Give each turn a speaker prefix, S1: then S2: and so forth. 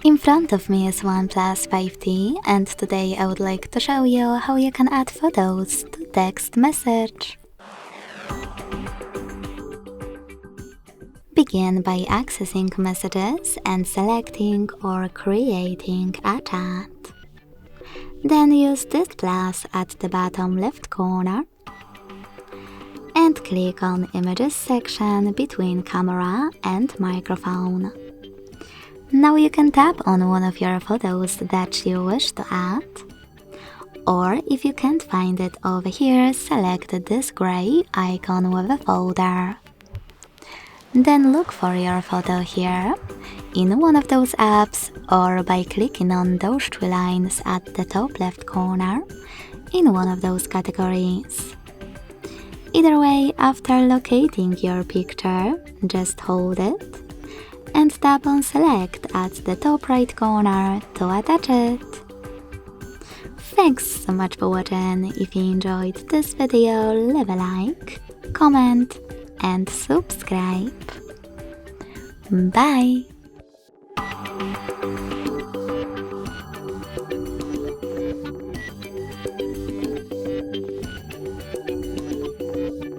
S1: In front of me is OnePlus 5T, and today I would like to show you how you can add photos to text message. Begin by accessing messages and selecting or creating a chat. Then use this plus at the bottom left corner and click on Images section between camera and microphone. Now you can tap on one of your photos that you wish to add. Or if you can't find it over here, select this gray icon with a folder. Then look for your photo here, in one of those apps, or by clicking on those three lines at the top left corner, in one of those categories. Either way, after locating your picture, just hold it and tap on Select at the top right corner to attach it. Thanks so much for watching. If you enjoyed this video, leave a like, comment and subscribe. Bye!